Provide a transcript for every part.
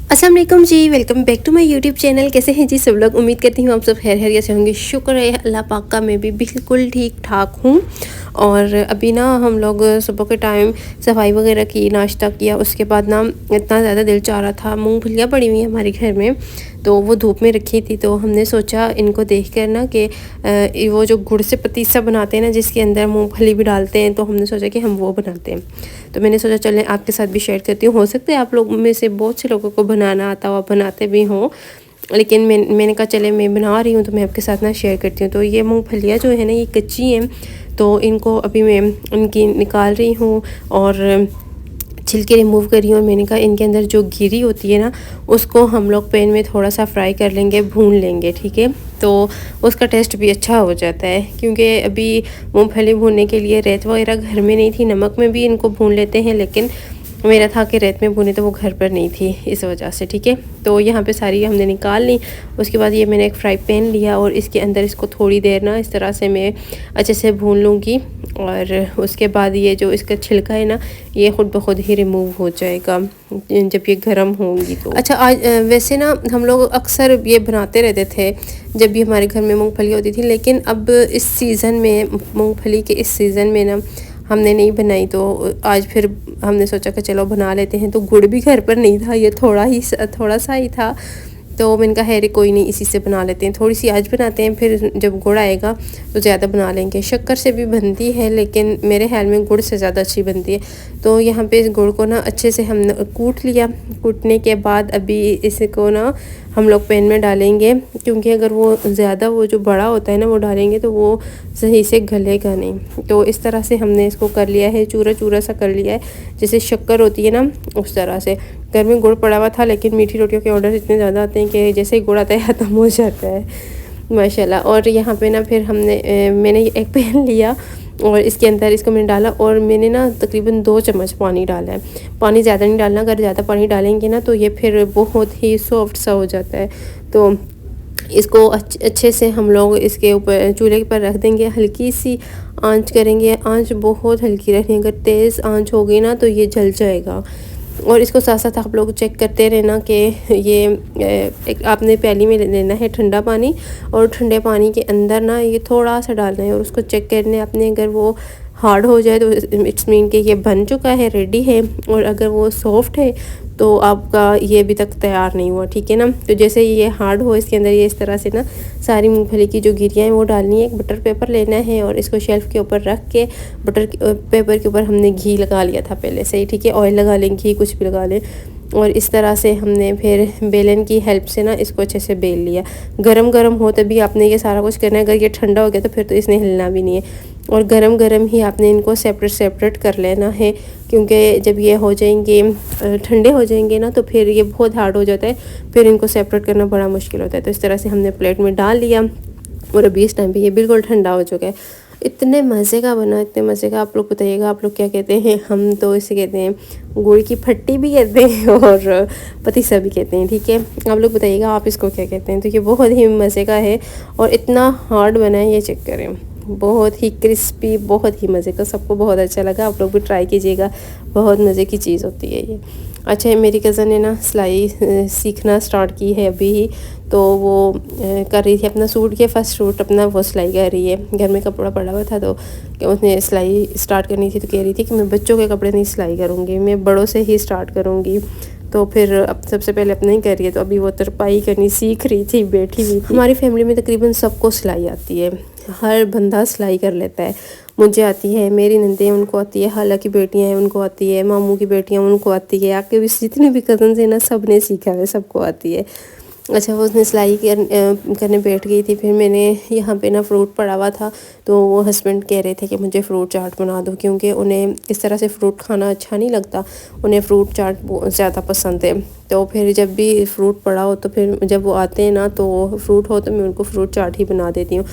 अस्सलाम वालेकुम जी, welcome back to my YouTube channel. कैसे हैं जी सब लोग? उम्मीद करती हूँ आप सब खैरियत से होंगे। शुक्र है अल्लाह पाक का, मैं भी बिल्कुल ठीक ठाक हूँ। और अभी ना हम लोग सुबह के टाइम सफाई वगैरह की, नाश्ता किया। उसके बाद ना इतना ज़्यादा दिल चाह रहा था, मूंगफलियाँ पड़ी हुई हैं हमारे घर में, तो वो धूप में रखी थी। तो हमने सोचा इनको देख कर ना कि वो जो गुड़ से पतीसा बनाते हैं ना, जिसके अंदर मूंगफली भी डालते हैं, तो हमने सोचा कि हम वो बनाते हैं। तो मैंने सोचा चलें आपके साथ भी शेयर करती हूँ। हो सकता है आप लोग में से बहुत से लोगों को बनाना आता हो, बनाते भी हों, लेकिन मैंने कहा चले मैं बना रही हूँ तो मैं आपके साथ ना शेयर करती हूँ। तो ये मूंगफलियाँ जो है ना, ये कच्ची हैं, तो इनको अभी मैं इनकी निकाल रही हूँ और छिलके रिमूव कर रही हूँ। और मैंने कहा इनके अंदर जो गिरी होती है ना, उसको हम लोग पैन में थोड़ा सा फ्राई कर लेंगे, भून लेंगे, ठीक है। तो उसका टेस्ट भी अच्छा हो जाता है, क्योंकि अभी मूंगफली भूनने के लिए रेत वगैरह घर में नहीं थी। नमक में भी इनको भून लेते हैं, लेकिन मेरा था कि रेत में भुने, तो वो घर पर नहीं थी, इस वजह से, ठीक है। तो यहाँ पे सारी हमने निकाल ली। उसके बाद ये मैंने एक फ्राई पैन लिया और इसके अंदर इसको थोड़ी देर ना इस तरह से मैं अच्छे से भून लूँगी। और उसके बाद ये जो इसका छिलका है ना, ये ख़ुद ब खुद ही रिमूव हो जाएगा जब ये गर्म होंगी। तो अच्छा, आज वैसे ना हम लोग अक्सर ये बनाते रहते थे जब भी हमारे घर में मूंगफली होती थी, लेकिन अब इस सीज़न में, मूंगफली के इस सीज़न में ना हमने नहीं बनाई। तो आज फिर हमने सोचा कि चलो बना लेते हैं। तो गुड़ भी घर पर नहीं था, ये थोड़ा सा ही था। तो मैंने कहा है कोई नहीं, इसी से बना लेते हैं। थोड़ी सी आज बनाते हैं, फिर जब गुड़ आएगा तो ज़्यादा बना लेंगे। शक्कर से भी बनती है, लेकिन मेरे ख्याल में गुड़ से ज़्यादा अच्छी बनती है। तो यहाँ पे इस गुड़ को ना अच्छे से हमने कूट लिया। कूटने के बाद अभी इसको ना हम लोग पैन में डालेंगे, क्योंकि अगर वो ज़्यादा वो जो बड़ा होता है ना, वो डालेंगे तो वो सही से गलेगा नहीं। तो इस तरह से हमने इसको कर लिया है, चूरा चूरा सा कर लिया है, जैसे शक्कर होती है ना, उस तरह से। घर में गुड़ पड़ा हुआ था, लेकिन मीठी रोटियों के ऑर्डर इतने ज़्यादा आते हैं कि जैसे ही गुड़ आता है ख़त्म हो जाता है, माशाल्लाह। और यहाँ पे ना फिर मैंने एक पैन लिया और इसके अंदर इसको मैंने डाला, और मैंने ना तकरीबन 2 चम्मच पानी डाला है। पानी ज़्यादा नहीं डालना, अगर ज़्यादा पानी डालेंगे ना तो ये फिर बहुत ही सॉफ्ट सा हो जाता है। तो इसको अच्छे से हम लोग इसके ऊपर चूल्हे पर रख देंगे, हल्की सी आंच करेंगे। आंच बहुत हल्की रखनी, अगर तेज़ आंच हो गई ना तो ये जल जाएगा। और इसको साथ साथ आप लोग चेक करते रहना कि ये एक आपने प्याली में लेना है ठंडा पानी, और ठंडे पानी के अंदर ना ये थोड़ा सा डालना है, और उसको चेक करने आपने, अगर वो हार्ड हो जाए तो इट्स मीन कि ये बन चुका है, रेडी है। और अगर वो सॉफ्ट है तो आपका ये अभी तक तैयार नहीं हुआ, ठीक है ना। तो जैसे ये हार्ड हो, इसके अंदर ये इस तरह से ना सारी मूंगफली की जो गिरियाँ हैं वो डालनी है। एक बटर पेपर लेना है और इसको शेल्फ़ के ऊपर रख के, बटर पेपर के ऊपर हमने घी लगा लिया था पहले से ही, ठीक है। ऑयल लगा लें, घी कुछ भी लगा लें, और इस तरह से हमने फिर बेलन की हेल्प से ना इसको अच्छे से बेल लिया। गरम गरम हो तभी आपने ये सारा कुछ करना है, अगर ये ठंडा हो गया तो फिर तो इसने हिलना भी नहीं है। और गरम गरम ही आपने इनको सेपरेट कर लेना है, क्योंकि जब ये हो जाएंगे, ठंडे हो जाएंगे ना, तो फिर ये बहुत हार्ड हो जाता है, फिर इनको सेपरेट करना बड़ा मुश्किल होता है। तो इस तरह से हमने प्लेट में डाल लिया, और अभी इस टाइम पे ये बिल्कुल ठंडा हो चुका है। इतने मज़े का बना, इतने मज़े का। आप लोग बताइएगा आप लोग क्या कहते हैं? हम तो इसे कहते हैं गुड़ की फट्टी भी कहते हैं और पतीसा भी कहते हैं, ठीक है। आप लोग बताइएगा आप इसको क्या कहते हैं। तो ये बहुत ही मज़े का है, और इतना हार्ड बना है, ये चेक करें, बहुत ही क्रिस्पी, बहुत ही मज़े का। सबको बहुत अच्छा लगा, आप लोग भी ट्राई कीजिएगा, बहुत मज़े की चीज़ होती है ये। अच्छा, मेरी कज़न ने ना सिलाई सीखना स्टार्ट की है अभी ही, तो वो कर रही थी अपना सूट के फर्स्ट सूट अपना वो सिलाई कर रही है। घर में कपड़ा पड़ा हुआ था, तो उसने सिलाई स्टार्ट करनी थी, तो कह रही थी कि मैं बच्चों के कपड़े नहीं सिलाई करूँगी, मैं बड़ों से ही स्टार्ट करूँगी। तो फिर अब सबसे पहले अपना ही कर रही है, तो अभी वो तरपाई करनी सीख रही थी, बैठी हुई थी। हमारी फैमिली में तकरीबन सबको सिलाई आती है, हर बंदा सिलाई कर लेता है। मुझे आती है, मेरी नंदे उनको आती है, खाला की बेटियां हैं उनको आती है, मामू की बेटियां उनको आती है, आके भी जितने भी कज़न हैं ना, सब ने सीखा है, सबको आती है। अच्छा, वो उसने सिलाई करने बैठ गई थी। फिर मैंने यहाँ पे ना फ्रूट पड़ा हुआ था, तो वो हस्बैंड कह रहे थे कि मुझे फ्रूट चाट बना दो, क्योंकि उन्हें इस तरह से फ्रूट खाना अच्छा नहीं लगता, उन्हें फ्रूट चाट ज़्यादा पसंद है। तो फिर जब भी फ्रूट पड़ा हो, तो फिर जब वो आते हैं ना, तो फ्रूट हो तो मैं उनको फ्रूट चाट ही बना देती हूँ।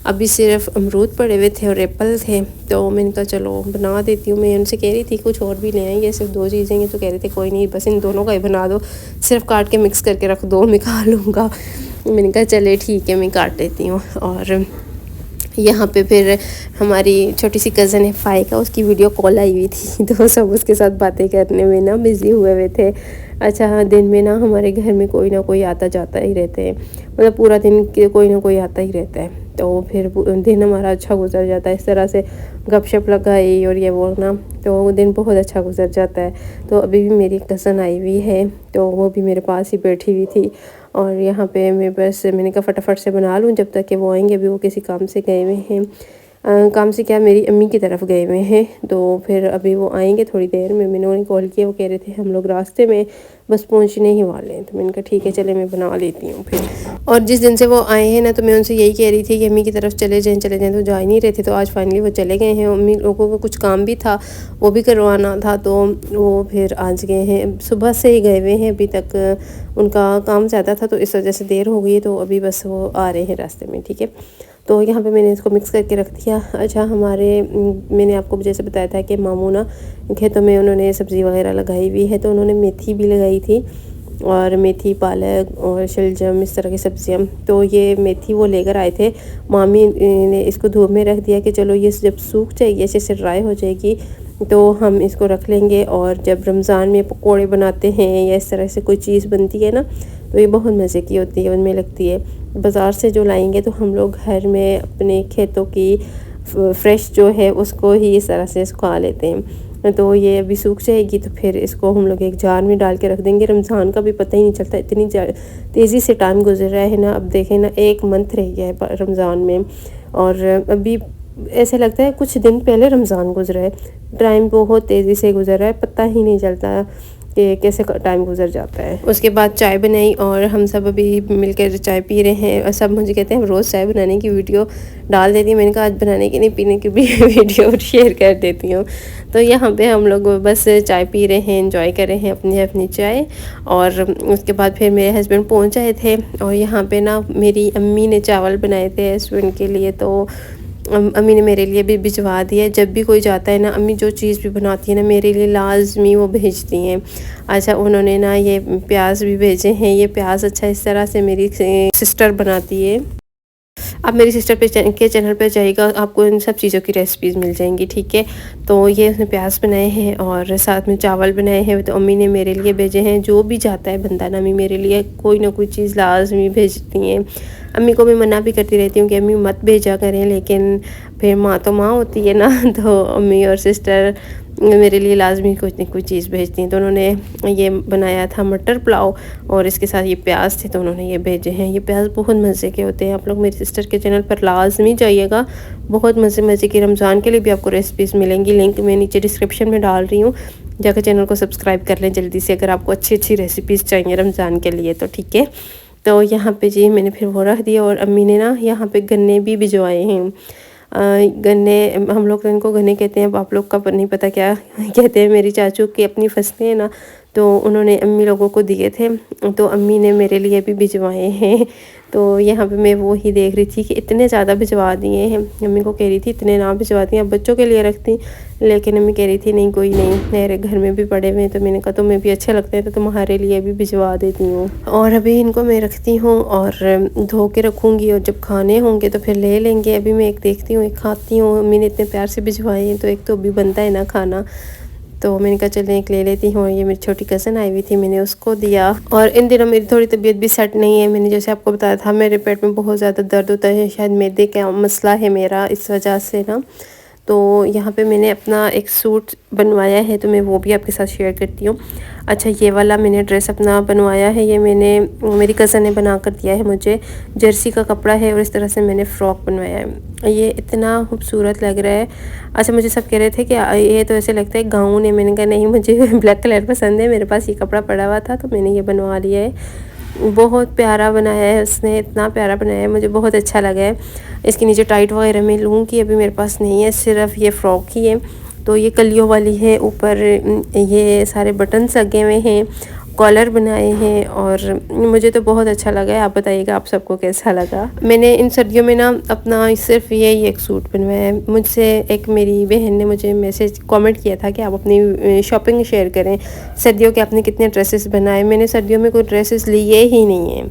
अभी सिर्फ अमरूद पड़े हुए थे और एप्पल थे, तो मैंने कहा चलो बना देती हूँ। मैं उनसे कह रही थी कुछ और भी ले आएंगे, सिर्फ 2 चीज़ें हैं, तो कह रहे थे कोई नहीं, बस इन दोनों का ही बना दो, सिर्फ काट के मिक्स करके रख दो, मैं खा लूँगा। मैंने कहा चले ठीक है, मैं काट देती हूँ। और यहाँ पे फिर हमारी छोटी सी कज़न है फ़ाइका, उसकी वीडियो कॉल आई हुई थी, तो सब उसके साथ बातें करने में ना बिज़ी हुए थे। अच्छा हाँ, दिन में ना हमारे घर में कोई ना कोई आता जाता ही रहते हैं, मतलब पूरा दिन कोई ना कोई आता ही रहता है। तो फिर दिन हमारा अच्छा गुजर जाता है इस तरह से गपशप लगाई और ये वो ना, तो वो दिन बहुत अच्छा गुजर जाता है। तो अभी भी मेरी कज़न आई हुई है, तो वो भी मेरे पास ही बैठी हुई थी और यहाँ पे मैंने कहा फटाफट से बना लूँ जब तक कि वो आएंगे। अभी वो किसी काम से गए हुए हैं, काम से क्या मेरी अम्मी की तरफ गए हुए हैं। तो फिर अभी वो आएंगे थोड़ी देर में। मैंने उन्हें कॉल किया, वो कह रहे थे हम लोग रास्ते में बस पहुंचने ही वाले हैं। तो मैंने कहा ठीक है चले मैं बना लेती हूँ फिर। और जिस दिन से वो आए हैं ना, तो मैं उनसे यही कह रही थी कि अम्मी की तरफ चले जाएं तो जा ही नहीं रहे थे। तो आज फाइनली वो चले गए हैं। अम्मी लोगों को कुछ काम भी था, वो भी करवाना था, तो वो फिर आज गए हैं। सुबह से ही गए हुए हैं, अभी तक उनका काम ज़्यादा था तो इस वजह से देर हो गई। तो अभी बस वो आ रहे हैं रास्ते में, ठीक है। तो यहाँ पे मैंने इसको मिक्स करके रख दिया। अच्छा मैंने आपको जैसे बताया था कि मामू ना खेतों में उन्होंने सब्ज़ी वगैरह लगाई हुई है, तो उन्होंने मेथी भी लगाई थी और मेथी, पालक और शलजम, इस तरह की सब्जियाँ। तो ये मेथी वो लेकर आए थे, मामी ने इसको धूप में रख दिया कि चलो ये जब सूख जाएगी, अच्छे से ड्राई हो जाएगी तो हम इसको रख लेंगे। और जब रमज़ान में पकोड़े बनाते हैं या इस तरह से कोई चीज़ बनती है ना, तो ये बहुत मज़े की होती है, उनमें लगती है। बाज़ार से जो लाएंगे तो हम लोग घर में अपने खेतों की फ्रेश जो है उसको ही इस तरह से सुखा लेते हैं। तो ये अभी सूख जाएगी तो फिर इसको हम लोग एक जार में डाल के रख देंगे। रमज़ान का भी पता ही नहीं चलता, इतनी तेज़ी से टाइम गुजर रहा है ना। अब देखें ना, 1 मंथ रह गया है रमज़ान में और अभी ऐसे लगता है कुछ दिन पहले रमज़ान गुजरा है। टाइम बहुत तेज़ी से गुजर रहा है, पता ही नहीं चलता कि कैसे टाइम गुजर जाता है। उसके बाद चाय बनाई और हम सब अभी मिलकर चाय पी रहे हैं। और सब मुझे कहते हैं हम रोज़ चाय बनाने की वीडियो डाल देती हैं। मैंने कहा आज बनाने की नहीं, पीने की भी वीडियो शेयर कर देती हूँ। तो यहाँ पे हम लोग बस चाय पी रहे हैं, एंजॉय कर रहे हैं अपनी अपनी चाय। और उसके बाद फिर मेरे हस्बैंड पहुँच आए थे और यहाँ पे ना मेरी अम्मी ने चावल बनाए थे हस्बैंड के लिए, तो अम्मी ने मेरे लिए भी भिजवा दिया। जब भी कोई जाता है ना, अम्मी जो चीज़ भी बनाती है ना मेरे लिए लाजमी वो भेजती हैं। अच्छा उन्होंने ना ये प्याज भी भेजे हैं। ये प्याज अच्छा इस तरह से मेरी सिस्टर बनाती है। आप मेरी सिस्टर के चैनल पे जाइएगा, आपको इन सब चीज़ों की रेसिपीज़ मिल जाएंगी, ठीक है। तो ये उसने प्याज बनाए हैं और साथ में चावल बनाए हैं। तो अम्मी ने मेरे लिए भेजे हैं। जो भी जाता है बंदा ना, अम्मी मेरे लिए कोई ना कोई चीज़ लाजमी भेजती हैं। अम्मी को मैं मना भी करती रहती हूँ कि अम्मी मत भेजा करें, लेकिन फिर माँ तो माँ होती है ना। तो अम्मी और सिस्टर मेरे लिए लाजमी कुछ न कुछ चीज़ भेजती हैं। तो उन्होंने ये बनाया था मटर पुलाव और इसके साथ ये प्याज थे, तो उन्होंने ये भेजे हैं। ये प्याज बहुत मज़े के होते हैं। आप लोग मेरी सिस्टर के चैनल पर लाजमी जाइएगा, बहुत मज़े की रमज़ान के लिए भी आपको रेसिपीज़ मिलेंगी। लिंक मैं नीचे डिस्क्रिप्शन में डाल रही हूँ, जाकर चैनल को सब्सक्राइब कर लें जल्दी से अगर आपको अच्छी अच्छी रेसिपीज़ चाहिए रमज़ान के लिए, तो ठीक है। तो यहाँ पे जी मैंने फिर वो रख दिया और अम्मी ने ना यहाँ पे गन्ने भी भिजवाए हैं। गन्ने हम लोग तो इनको गन्ने कहते हैं, अब आप लोग का नहीं पता क्या कहते हैं। मेरी चाचू की अपनी फसलें हैं ना, तो उन्होंने अम्मी लोगों को दिए थे, तो अम्मी ने मेरे लिए भी भिजवाए हैं। तो यहाँ पे मैं वो ही देख रही थी कि इतने ज़्यादा भिजवा दिए हैं। अम्मी को कह रही थी इतने ना भिजवा दिए, अब बच्चों के लिए रखती, लेकिन अम्मी कह रही थी नहीं कोई नहीं, मेरे घर में भी पड़े हुए हैं। तो मैंने कहा तुम्हें भी अच्छे लगते हैं तो तुम्हारे लिए भी भिजवा देती हूँ। और अभी इनको मैं रखती हूँ और धो के रखूँगी और जब खाने होंगे तो फिर ले लेंगे। अभी मैं एक देखती हूँ, एक खाती हूँ। अम्मी ने इतने प्यार से भिजवाए हैं तो एक तो अभी बनता है ना खाना, तो मैंने कहा चलिए एक ले लेती हूँ। ये मेरी छोटी कज़न आई हुई थी, मैंने उसको दिया। और इन दिनों मेरी थोड़ी तबीयत भी सेट नहीं है। मैंने जैसे आपको बताया था मेरे पेट में बहुत ज़्यादा दर्द होता है, शायद मैदे का मसला है मेरा, इस वजह से ना। तो यहाँ पे मैंने अपना एक सूट बनवाया है, तो मैं वो भी आपके साथ शेयर करती हूँ। अच्छा ये वाला मैंने ड्रेस अपना बनवाया है, ये मेरी कज़न ने बना कर दिया है मुझे। जर्सी का कपड़ा है और इस तरह से मैंने फ़्रॉक बनवाया है। ये इतना खूबसूरत लग रहा है। अच्छा मुझे सब कह रहे थे कि ये तो ऐसे लगता है गाउन है। मैंने कहा नहीं, मुझे ब्लैक कलर पसंद है, मेरे पास ये कपड़ा पड़ा हुआ था तो मैंने ये बनवा लिया है। बहुत प्यारा बनाया है उसने, इतना प्यारा बनाया है, मुझे बहुत अच्छा लगा है। इसके नीचे टाइट वगैरह मैं लूँगी, अभी मेरे पास नहीं है, सिर्फ ये फ़्रॉक ही है। तो ये कलियों वाली है, ऊपर ये सारे बटन्स लगे हुए हैं, कॉलर बनाए हैं और मुझे तो बहुत अच्छा लगा है। आप बताइएगा आप सबको कैसा लगा। मैंने इन सर्दियों में ना अपना सिर्फ यही एक सूट बनवाया है। मुझसे एक मेरी बहन ने मुझे मैसेज कमेंट किया था कि आप अपनी शॉपिंग शेयर करें, सर्दियों के आपने कितने ड्रेसेस बनाए। मैंने सर्दियों में कोई ड्रेसेस लिए ही नहीं हैं,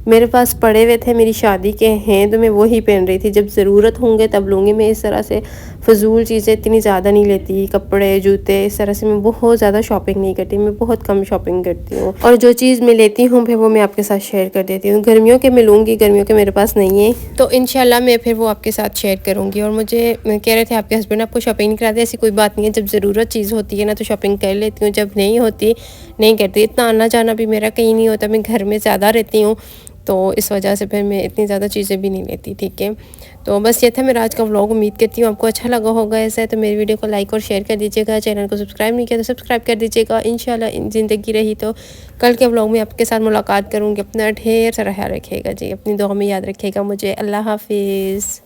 मेरे पास पड़े हुए थे, मेरी शादी के हैं तो मैं वही पहन रही थी। जब ज़रूरत होंगे तब लूँगी। मैं इस तरह से फ़िज़ूल चीज़ें इतनी ज़्यादा नहीं लेती, कपड़े, जूते, इस तरह से मैं बहुत ज़्यादा शॉपिंग नहीं करती, मैं बहुत कम शॉपिंग करती हूँ। और जो चीज़ मैं लेती हूँ फिर वो मैं आपके साथ शेयर कर देती हूँ। गर्मियों के मैं लूँगी, गर्मियों के मेरे पास नहीं है, तो इंशाल्लाह मैं फिर वो आपके साथ शेयर करूँगी। और मुझे कह रहे थे आपके हस्बैंड आपको शॉपिंग नहीं कराते, ऐसी कोई बात नहीं है, जब ज़रूरत चीज़ होती है ना तो शॉपिंग कर लेती हूँ, जब नहीं होती नहीं करती। इतना आना जाना भी मेरा कहीं नहीं होता, मैं घर में ज़्यादा रहती हूँ, तो इस वजह से फिर मैं इतनी ज़्यादा चीज़ें भी नहीं लेती, ठीक है। तो बस ये था मेरा आज का व्लॉग, उम्मीद करती हूँ आपको अच्छा लगा होगा। ऐसा है तो मेरी वीडियो को लाइक और शेयर कर दीजिएगा, चैनल को सब्सक्राइब नहीं किया तो सब्सक्राइब कर दीजिएगा। इंशाल्लाह ज़िंदगी रही तो कल के व्लॉग में आपके साथ मुलाकात करूँगी। अपना ढेर सारा ख्याल रखिएगा जी, अपनी दुआ में याद रखिएगा मुझे। अल्लाह हाफिज़।